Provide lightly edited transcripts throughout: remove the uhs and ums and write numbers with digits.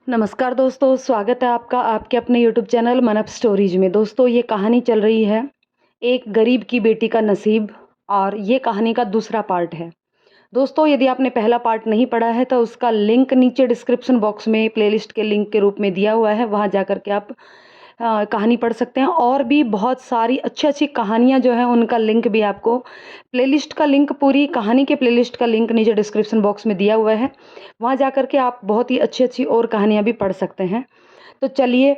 नमस्कार दोस्तों, स्वागत है आपका आपके अपने यूट्यूब चैनल मन अप स्टोरीज में। दोस्तों, ये कहानी चल रही है एक गरीब की बेटी का नसीब और ये कहानी का दूसरा पार्ट है। दोस्तों, यदि आपने पहला पार्ट नहीं पढ़ा है तो उसका लिंक नीचे डिस्क्रिप्शन बॉक्स में प्लेलिस्ट के लिंक के रूप में दिया हुआ है, वहाँ जा कर के आप कहानी पढ़ सकते हैं। और भी बहुत सारी अच्छी कहानियाँ जो हैं उनका लिंक भी आपको प्लेलिस्ट का लिंक, पूरी कहानी के प्लेलिस्ट का लिंक नीचे डिस्क्रिप्शन बॉक्स में दिया हुआ है, वहाँ जा कर के आप बहुत ही अच्छी और कहानियाँ भी पढ़ सकते हैं। तो चलिए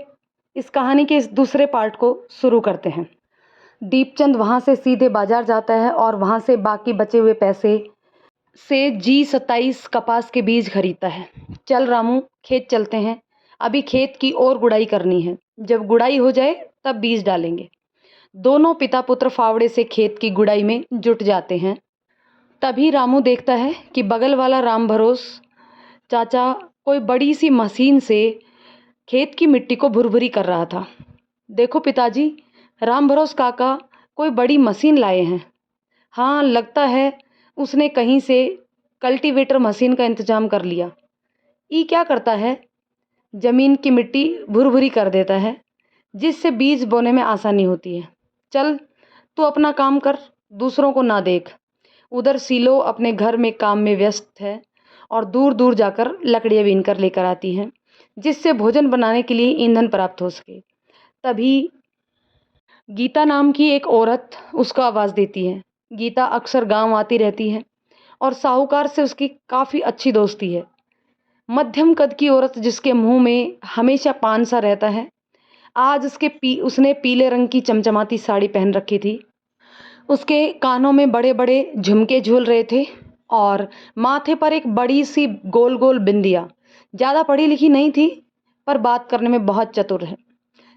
इस कहानी के इस दूसरे पार्ट को शुरू करते हैं। दीपचंद वहाँ से सीधे बाजार जाता है और वहाँ से बाकी बचे हुए पैसे से G27 कपास के बीज खरीदता है। चल रामू, खेत चलते हैं, अभी खेत की और गुड़ाई करनी है, जब गुड़ाई हो जाए तब बीज डालेंगे। दोनों पिता पुत्र फावड़े से खेत की गुड़ाई में जुट जाते हैं। तभी रामू देखता है कि बगल वाला राम भरोस चाचा कोई बड़ी सी मशीन से खेत की मिट्टी को भुरभुरी कर रहा था। देखो पिताजी, राम भरोस काका कोई बड़ी मशीन लाए हैं। हाँ, लगता है उसने कहीं से कल्टीवेटर मशीन का इंतजाम कर लिया। ये क्या करता है? जमीन की मिट्टी भुरभुरी कर देता है, जिससे बीज बोने में आसानी होती है। चल तू अपना काम कर, दूसरों को ना देख। उधर सीलो अपने घर में काम में व्यस्त है और दूर दूर जाकर लकड़ियाँ बीन कर लेकर आती हैं, जिससे भोजन बनाने के लिए ईंधन प्राप्त हो सके। तभी गीता नाम की एक औरत उसको आवाज़ देती है। गीता अक्सर गांव आती रहती है और साहूकार से उसकी काफ़ी अच्छी दोस्ती है। मध्यम कद की औरत जिसके मुंह में हमेशा पान सा रहता है। आज उसने पीले रंग की चमचमाती साड़ी पहन रखी थी। उसके कानों में बड़े बड़े झुमके झूल रहे थे और माथे पर एक बड़ी सी गोल गोल बिंदिया। ज़्यादा पढ़ी लिखी नहीं थी, पर बात करने में बहुत चतुर है।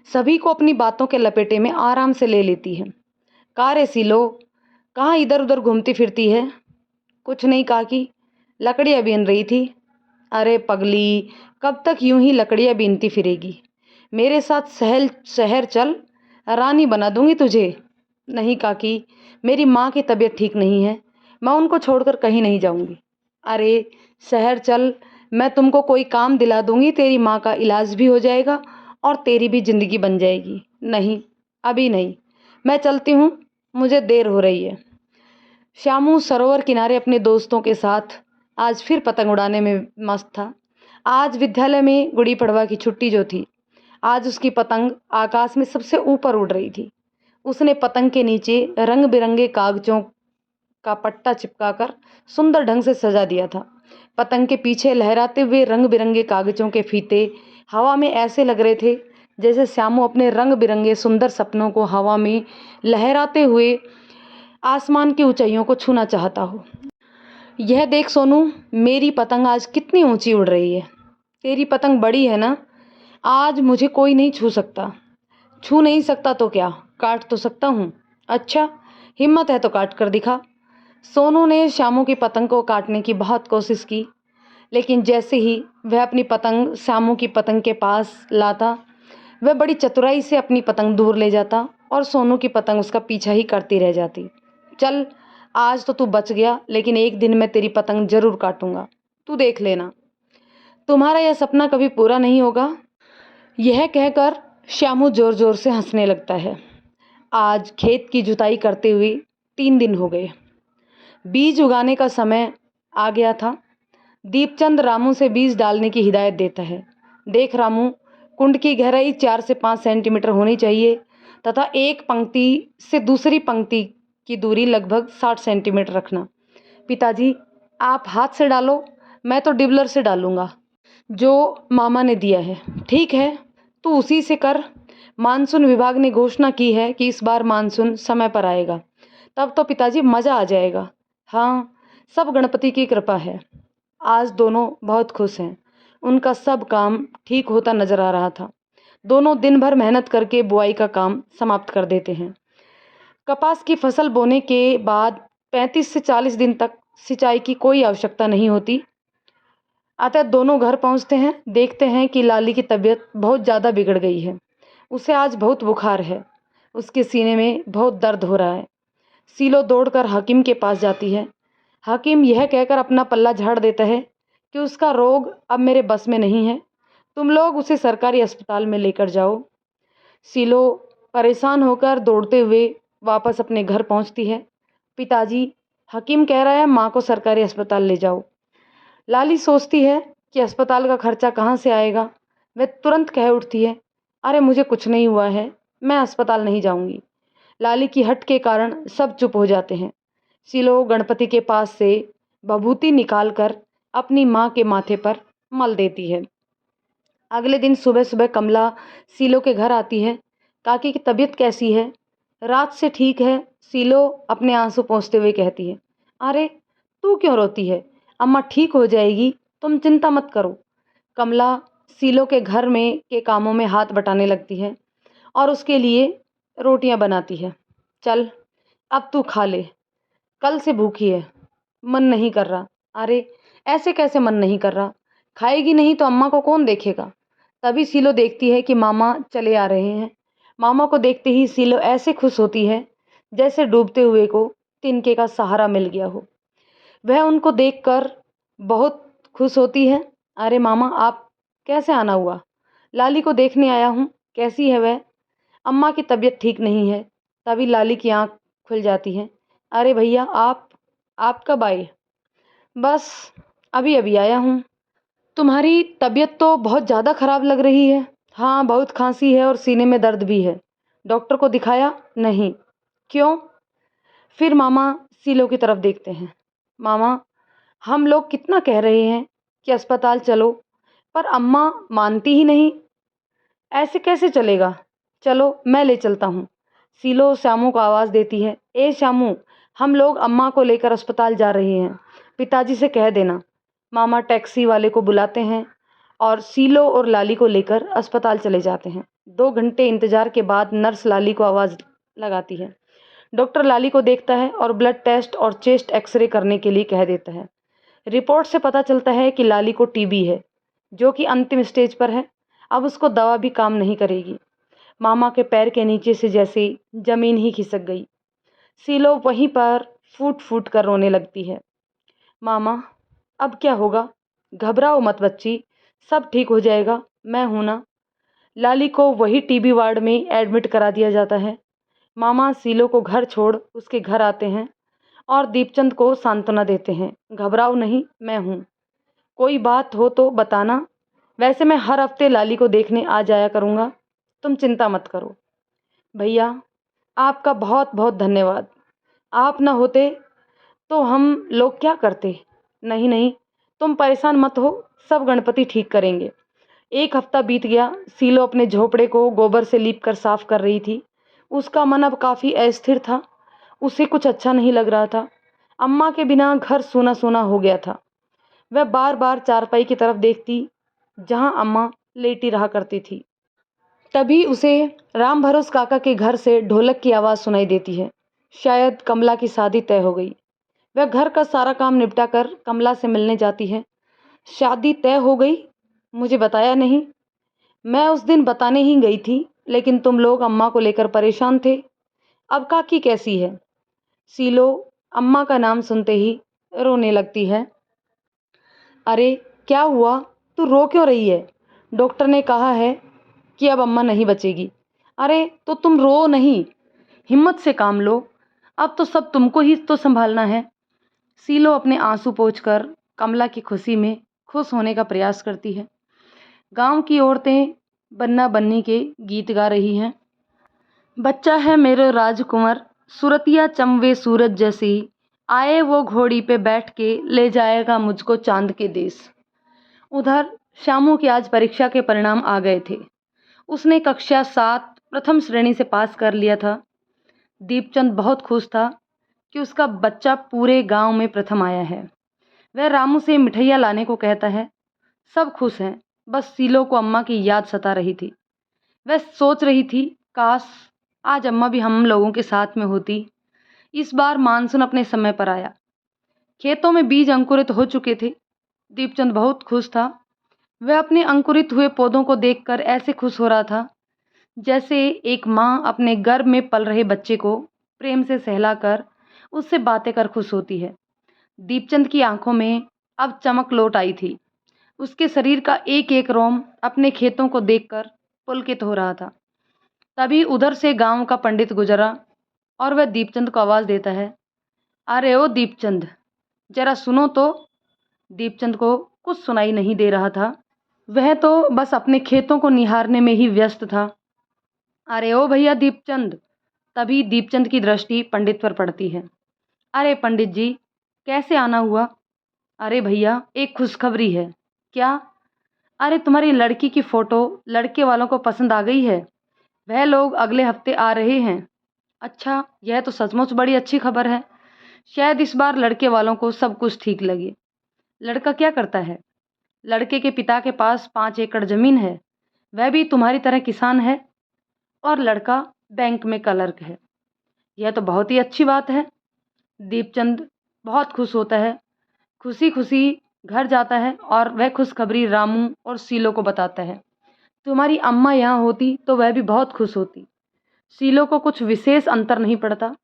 सभी को अपनी बातों के लपेटे में आराम से ले लेती है। का रे सीलो, कहाँ इधर उधर घूमती फिरती है? कुछ नहीं काकी, लकड़ियाँ बीन रही थी। अरे पगली, कब तक यूं ही लकड़ियाँ बीनती फिरेगी? मेरे साथ शहर चल, रानी बना दूंगी तुझे। नहीं काकी, मेरी माँ की तबीयत ठीक नहीं है, मैं उनको छोड़कर कहीं नहीं जाऊंगी। अरे शहर चल, मैं तुमको कोई काम दिला दूंगी, तेरी माँ का इलाज भी हो जाएगा और तेरी भी जिंदगी बन जाएगी। नहीं, अभी नहीं, मैं चलती हूँ, मुझे देर हो रही है। श्यामू सरोवर किनारे अपने दोस्तों के साथ आज फिर पतंग उड़ाने में मस्त था। आज विद्यालय में गुड़ी पड़वा की छुट्टी जो थी, आज उसकी पतंग आकाश में सबसे ऊपर उड़ रही थी। उसने पतंग के नीचे रंग बिरंगे कागजों का पट्टा चिपकाकर सुंदर ढंग से सजा दिया था। पतंग के पीछे लहराते हुए रंग बिरंगे कागजों के फीते हवा में ऐसे लग रहे थे जैसे श्यामू अपने रंग बिरंगे सुंदर सपनों को हवा में लहराते हुए आसमान की ऊंचाइयों को छूना चाहता हो। यह देख सोनू, मेरी पतंग आज कितनी ऊंची उड़ रही है। तेरी पतंग बड़ी है ना, आज मुझे कोई नहीं छू सकता। छू नहीं सकता तो क्या, काट तो सकता हूँ। अच्छा, हिम्मत है तो काट कर दिखा। सोनू ने श्यामू की पतंग को काटने की बहुत कोशिश की, लेकिन जैसे ही वह अपनी पतंग श्यामू की पतंग के पास लाता, वह बड़ी चतुराई से अपनी पतंग दूर ले जाता और सोनू की पतंग उसका पीछा ही करती रह जाती। चल, आज तो तू बच गया, लेकिन एक दिन मैं तेरी पतंग जरूर काटूंगा, तू देख लेना। तुम्हारा यह सपना कभी पूरा नहीं होगा। यह कहकर श्यामू जोर जोर से हंसने लगता है। आज खेत की जुताई करते हुए 3 दिन हो गए। बीज उगाने का समय आ गया था। दीपचंद रामू से बीज डालने की हिदायत देता है। देख रामू, कुंड की गहराई 4 से 5 सेंटीमीटर होनी चाहिए तथा एक पंक्ति से दूसरी पंक्ति की दूरी लगभग 60 सेंटीमीटर रखना। पिताजी, आप हाथ से डालो, मैं तो डिबलर से डालूंगा, जो मामा ने दिया है। ठीक है, तू उसी से कर। मानसून विभाग ने घोषणा की है कि इस बार मानसून समय पर आएगा, तब तो पिताजी मज़ा आ जाएगा। हाँ, सब गणपति की कृपा है। आज दोनों बहुत खुश हैं। उनका सब काम ठीक होता नजर आ रहा था। दोनों दिन भर मेहनत करके बुआई का काम समाप्त कर देते हैं। कपास की फसल बोने के बाद 35 से 40 दिन तक सिंचाई की कोई आवश्यकता नहीं होती। अतः दोनों घर पहुंचते हैं, देखते हैं कि लाली की तबीयत बहुत ज़्यादा बिगड़ गई है। उसे आज बहुत बुखार है, उसके सीने में बहुत दर्द हो रहा है। सीलो दौड़कर हकीम के पास जाती है। हकीम यह कहकर अपना पल्ला झाड़ देता है कि उसका रोग अब मेरे बस में नहीं है, तुम लोग उसे सरकारी अस्पताल में लेकर जाओ। सीलो परेशान होकर दौड़ते हुए वापस अपने घर पहुंचती है। पिताजी, हकीम कह रहा है माँ को सरकारी अस्पताल ले जाओ। लाली सोचती है कि अस्पताल का खर्चा कहाँ से आएगा। वह तुरंत कह उठती है, अरे मुझे कुछ नहीं हुआ है, मैं अस्पताल नहीं जाऊंगी। लाली की हट के कारण सब चुप हो जाते हैं। सीलो गणपति के पास से बभूति निकालकर अपनी माँ के माथे पर मल देती है। अगले दिन सुबह सुबह कमला सीलो के घर आती है। काकी की तबीयत कैसी है? रात से ठीक है, सीलो अपने आंसू पोंछते हुए कहती है। अरे तू क्यों रोती है? अम्मा ठीक हो जाएगी, तुम चिंता मत करो। कमला सीलो के घर में के कामों में हाथ बटाने लगती है और उसके लिए रोटियां बनाती है। चल अब तू खा ले, कल से भूखी है, मन नहीं कर रहा। अरे ऐसे कैसे मन नहीं कर रहा? खाएगी नहीं तो अम्मा को कौन देखेगा? तभी सीलो देखती है कि मामा चले आ रहे हैं। मामा को देखते ही सीलो ऐसे खुश होती है जैसे डूबते हुए को तिनके का सहारा मिल गया हो। वह उनको देखकर बहुत खुश होती है। अरे मामा, आप कैसे आना हुआ? लाली को देखने आया हूँ। कैसी है वह? अम्मा की तबीयत ठीक नहीं है। तभी लाली की आंख खुल जाती है। अरे भैया, आप कब आए? बस अभी अभी आया हूँ। तुम्हारी तबीयत तो बहुत ज़्यादा खराब लग रही है। हाँ, बहुत खांसी है और सीने में दर्द भी है। डॉक्टर को दिखाया? नहीं। क्यों? फिर मामा सीलो की तरफ देखते हैं। मामा, हम लोग कितना कह रहे हैं कि अस्पताल चलो, पर अम्मा मानती ही नहीं। ऐसे कैसे चलेगा? चलो मैं ले चलता हूँ। सीलो श्यामू को आवाज़ देती है। ए श्यामू, हम लोग अम्मा को लेकर अस्पताल जा रहे हैं, पिताजी से कह देना। मामा टैक्सी वाले को बुलाते हैं और सीलो और लाली को लेकर अस्पताल चले जाते हैं। 2 घंटे इंतजार के बाद नर्स लाली को आवाज़ लगाती है। डॉक्टर लाली को देखता है और ब्लड टेस्ट और चेस्ट एक्सरे करने के लिए कह देता है। रिपोर्ट से पता चलता है कि लाली को टीबी है, जो कि अंतिम स्टेज पर है। अब उसको दवा भी काम नहीं करेगी। मामा के पैर के नीचे से जैसे जमीन ही खिसक गई। सीलो वहीं पर फूट फूट कर रोने लगती है। मामा, अब क्या होगा? घबराओ मत बच्ची, सब ठीक हो जाएगा, मैं हूं ना। लाली को वही टीबी वार्ड में एडमिट करा दिया जाता है। मामा सीलो को घर छोड़ उसके घर आते हैं और दीपचंद को सांत्वना देते हैं। घबराओ नहीं, मैं हूँ, कोई बात हो तो बताना। वैसे मैं हर हफ्ते लाली को देखने आ जाया करूँगा, तुम चिंता मत करो। भैया, आपका बहुत बहुत धन्यवाद। आप न होते तो हम लोग क्या करते? नहीं नहीं, तुम परेशान मत हो, सब गणपति ठीक करेंगे। 1 हफ्ता बीत गया। सीलो अपने झोपड़े को गोबर से लीप कर साफ कर रही थी। उसका मन अब काफ़ी अस्थिर था। उसे कुछ अच्छा नहीं लग रहा था। अम्मा के बिना घर सूना सूना हो गया था। वह बार बार चारपाई की तरफ देखती जहां अम्मा लेटी रहा करती थी। तभी उसे राम भरोस काका के घर से ढोलक की आवाज़ सुनाई देती है। शायद कमला की शादी तय हो गई। वह घर का सारा काम निपटा कर कमला से मिलने जाती है। शादी तय हो गई? मुझे बताया नहीं। मैं उस दिन बताने ही गई थी, लेकिन तुम लोग अम्मा को लेकर परेशान थे। अब काकी कैसी है? सीलो अम्मा का नाम सुनते ही रोने लगती है। अरे क्या हुआ? तू रो क्यों रही है? डॉक्टर ने कहा है कि अब अम्मा नहीं बचेगी। अरे तो तुम रो नहीं, हिम्मत से काम लो, अब तो सब तुमको ही तो संभालना है। सीलो अपने आंसू पोंछकर कमला की खुशी में खुश होने का प्रयास करती है। गांव की औरतें बन्ना बन्नी के गीत गा रही हैं। बच्चा है मेरे राजकुमार, सूरतिया चमवे सूरज जैसी, आए वो घोड़ी पे बैठ के ले जाएगा मुझको चांद के देश। उधर श्यामू की आज परीक्षा के परिणाम आ गए थे। उसने कक्षा 7 प्रथम श्रेणी से पास कर लिया था। दीपचंद बहुत खुश था कि उसका बच्चा पूरे गांव में प्रथम आया है। वह रामू से मिठाइयाँ लाने को कहता है। सब खुश हैं, बस सीलो को अम्मा की याद सता रही थी। वह सोच रही थी, काश आज अम्मा भी हम लोगों के साथ में होती। इस बार मानसून अपने समय पर आया। खेतों में बीज अंकुरित हो चुके थे। दीपचंद बहुत खुश था। वह अपने अंकुरित हुए पौधों को देखकर ऐसे खुश हो रहा था जैसे एक माँ अपने गर्भ में पल रहे बच्चे को प्रेम से सहलाकर उससे बातें कर खुश होती है। दीपचंद की आंखों में अब चमक लौट आई थी। उसके शरीर का एक एक रोम अपने खेतों को देखकर पुलकित हो रहा था। तभी उधर से गांव का पंडित गुजरा और वह दीपचंद को आवाज देता है, अरे ओ दीपचंद, जरा सुनो तो। दीपचंद को कुछ सुनाई नहीं दे रहा था, वह तो बस अपने खेतों को निहारने में ही व्यस्त था। अरे ओ भैया दीपचंद। तभी दीपचंद की दृष्टि पंडित पर पड़ती है। अरे पंडित जी, कैसे आना हुआ? अरे भैया, एक खुशखबरी है। क्या? अरे तुम्हारी लड़की की फोटो लड़के वालों को पसंद आ गई है। वह लोग अगले हफ्ते आ रहे हैं। अच्छा, यह तो सचमुच बड़ी अच्छी खबर है। शायद इस बार लड़के वालों को सब कुछ ठीक लगे। लड़का क्या करता है? लड़के के पिता के पास 5 एकड़ जमीन है। वह भी तुम्हारी तरह किसान है और लड़का बैंक में क्लर्क है। यह तो बहुत ही अच्छी बात है। दीपचंद बहुत खुश होता है, खुशी खुशी घर जाता है और वह खुशखबरी रामू और सीलो को बताता है। तुम्हारी अम्मा यहाँ होती तो वह भी बहुत खुश होती। सीलो को कुछ विशेष अंतर नहीं पड़ता,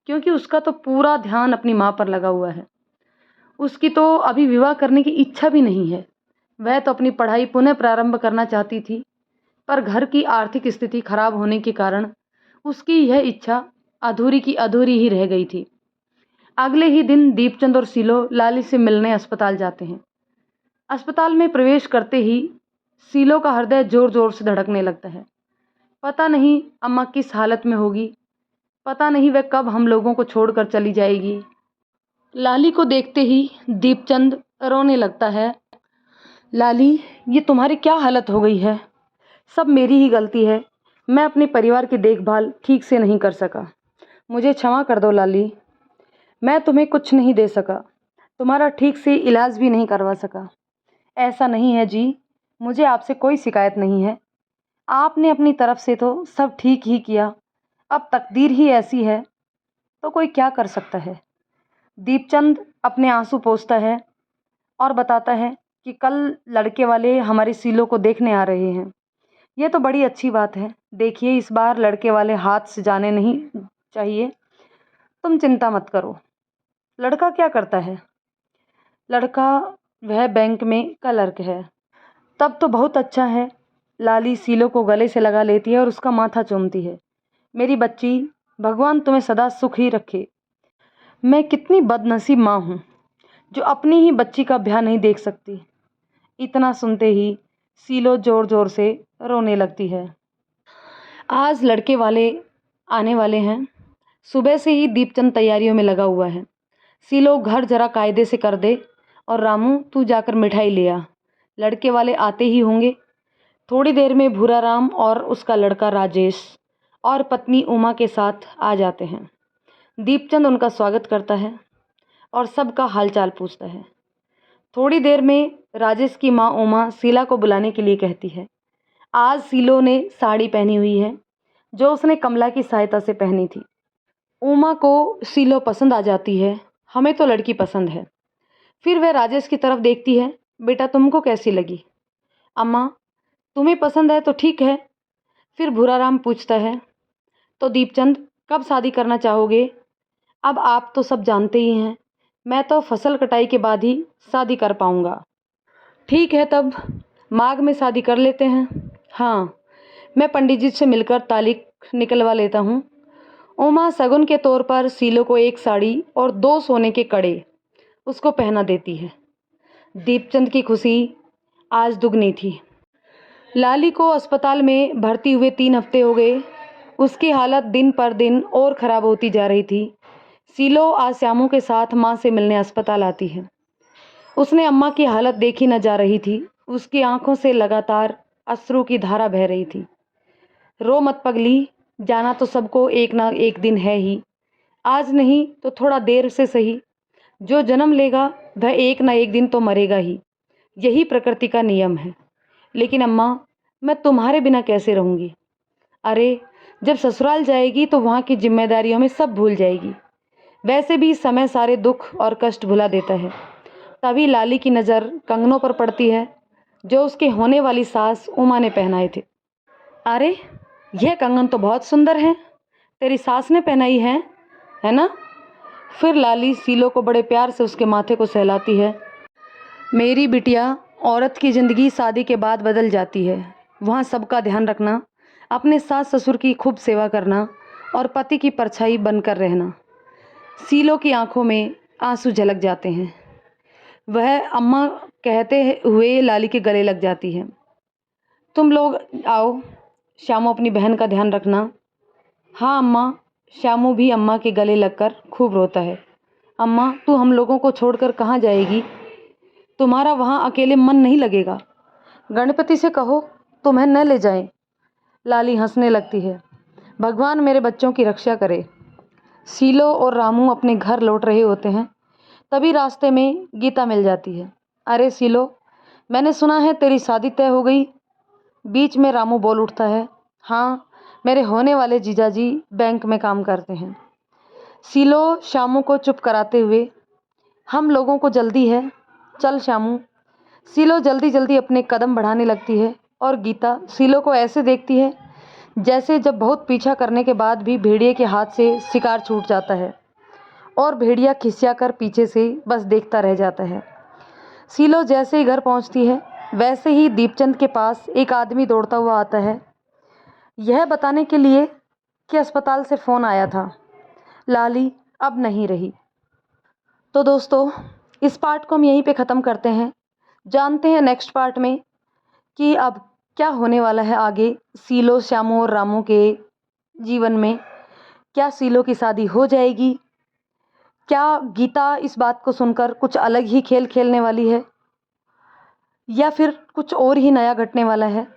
क्योंकि उसका तो पूरा ध्यान अपनी माँ पर लगा हुआ है। उसकी तो अभी विवाह करने की इच्छा भी नहीं है। वह तो अपनी पढ़ाई पुनः प्रारंभ करना चाहती थी, पर घर की आर्थिक स्थिति खराब होने के कारण उसकी यह इच्छा अधूरी की अधूरी ही रह गई थी। अगले ही दिन दीपचंद और सीलो लाली से मिलने अस्पताल जाते हैं। अस्पताल में प्रवेश करते ही सीलो का हृदय जोर जोर से धड़कने लगता है। पता नहीं अम्मा किस हालत में होगी, पता नहीं वह कब हम लोगों को छोड़कर चली जाएगी। लाली को देखते ही दीपचंद रोने लगता है। लाली, ये तुम्हारी क्या हालत हो गई है? सब मेरी ही गलती है। मैं अपने परिवार की देखभाल ठीक से नहीं कर सका। मुझे क्षमा कर दो लाली। मैं तुम्हें कुछ नहीं दे सका, तुम्हारा ठीक से इलाज भी नहीं करवा सका। ऐसा नहीं है जी, मुझे आपसे कोई शिकायत नहीं है। आपने अपनी तरफ से तो सब ठीक ही किया। अब तकदीर ही ऐसी है तो कोई क्या कर सकता है। दीपचंद अपने आंसू पोंछता है और बताता है कि कल लड़के वाले हमारी सीलो को देखने आ रहे हैं। ये तो बड़ी अच्छी बात है। देखिए, इस बार लड़के वाले हाथ से जाने नहीं चाहिए। तुम चिंता मत करो। लड़का क्या करता है? लड़का, वह बैंक में क्लर्क है। तब तो बहुत अच्छा है। लाली सीलो को गले से लगा लेती है और उसका माथा चूमती है। मेरी बच्ची, भगवान तुम्हें सदा सुख ही रखे। मैं कितनी बदनसीब माँ हूँ जो अपनी ही बच्ची का ब्याह नहीं देख सकती। इतना सुनते ही सीलो जोर जोर से रोने लगती है। आज लड़के वाले आने वाले हैं। सुबह से ही दीपचंद तैयारियों में लगा हुआ है। सीलो, घर जरा कायदे से कर दे, और रामू तू जाकर मिठाई ले आ। लड़के वाले आते ही होंगे। थोड़ी देर में भूराराम और उसका लड़का राजेश और पत्नी उमा के साथ आ जाते हैं। दीपचंद उनका स्वागत करता है और सबका हालचाल पूछता है। थोड़ी देर में राजेश की माँ उमा शीला को बुलाने के लिए कहती है। आज सीलो ने साड़ी पहनी हुई है जो उसने कमला की सहायता से पहनी थी। उमा को सीलो पसंद आ जाती है। हमें तो लड़की पसंद है। फिर वह राजेश की तरफ देखती है। बेटा, तुमको कैसी लगी? अम्मा, तुम्हें पसंद है तो ठीक है। फिर भूराराम पूछता है, तो दीपचंद, कब शादी करना चाहोगे? अब आप तो सब जानते ही हैं, मैं तो फसल कटाई के बाद ही शादी कर पाऊंगा। ठीक है, तब माघ में शादी कर लेते हैं। हाँ, मैं पंडित जी से मिलकर तारीख निकलवा लेता हूँ। उमा शगुन के तौर पर सीलो को एक साड़ी और 2 सोने के कड़े उसको पहना देती है। दीपचंद की खुशी आज दुगनी थी। लाली को अस्पताल में भर्ती हुए 3 हफ्ते हो गए। उसकी हालत दिन पर दिन और ख़राब होती जा रही थी। सीलो आज श्यामू के साथ माँ से मिलने अस्पताल आती है। उसने अम्मा की हालत देखी न जा रही थी। उसकी आंखों से लगातार अश्रु की धारा बह रही थी। रो मत पगली, जाना तो सबको एक ना एक दिन है ही। आज नहीं तो थोड़ा देर से सही। जो जन्म लेगा वह एक ना एक दिन तो मरेगा ही। यही प्रकृति का नियम है। लेकिन अम्मा, मैं तुम्हारे बिना कैसे रहूँगी? अरे, जब ससुराल जाएगी तो वहाँ की जिम्मेदारियों में सब भूल जाएगी। वैसे भी समय सारे दुख और कष्ट भुला देता है। तभी लाली की नज़र कंगनों पर पड़ती है जो उसके होने वाली सास उमा ने पहनाए थे। अरे, यह कंगन तो बहुत सुंदर है। तेरी सास ने पहनाई है ना? फिर लाली सीलो को बड़े प्यार से उसके माथे को सहलाती है। मेरी बिटिया, औरत की ज़िंदगी शादी के बाद बदल जाती है। वहाँ सबका ध्यान रखना, अपने सास ससुर की खूब सेवा करना और पति की परछाई बनकर रहना। शीलो की आंखों में आंसू झलक जाते हैं। वह अम्मा कहते हुए लाली के गले लग जाती है। तुम लोग आओ, श्यामू अपनी बहन का ध्यान रखना। हाँ अम्मा। श्यामू भी अम्मा के गले लगकर खूब रोता है। अम्मा, तू हम लोगों को छोड़कर कहाँ जाएगी? तुम्हारा वहाँ अकेले मन नहीं लगेगा। गणपति से कहो तुम्हें न ले जाएं। लाली हंसने लगती है। भगवान मेरे बच्चों की रक्षा करे। शीलो और रामू अपने घर लौट रहे होते हैं, तभी रास्ते में गीता मिल जाती है। अरे शीलो, मैंने सुना है तेरी शादी तय हो गई। बीच में रामू बोल उठता है। हाँ, मेरे होने वाले जीजाजी बैंक में काम करते हैं। शीलो श्यामू को चुप कराते हुए, हम लोगों को जल्दी है, चल श्यामू। शीलो जल्दी जल्दी अपने कदम बढ़ाने लगती है और गीता शीलो को ऐसे देखती है जैसे जब बहुत पीछा करने के बाद भी भेड़िए के हाथ से शिकार छूट जाता है और भेड़िया खिसिया कर पीछे से बस देखता रह जाता है। शीलो जैसे ही घर पहुंचती है वैसे ही दीपचंद के पास एक आदमी दौड़ता हुआ आता है, यह बताने के लिए कि अस्पताल से फ़ोन आया था, लाली अब नहीं रही। तो दोस्तों, इस पार्ट को हम यहीं पे ख़त्म करते हैं। जानते हैं नेक्स्ट पार्ट में कि अब क्या होने वाला है आगे शीलो, श्यामू और रामू के जीवन में। क्या शीलो की शादी हो जाएगी? क्या गीता इस बात को सुनकर कुछ अलग ही खेल खेलने वाली है या फिर कुछ और ही नया घटने वाला है?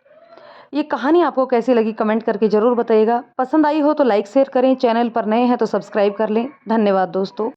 ये कहानी आपको कैसी लगी कमेंट करके ज़रूर बताइएगा। पसंद आई हो तो लाइक शेयर करें, चैनल पर नए हैं तो सब्सक्राइब कर लें। धन्यवाद दोस्तों।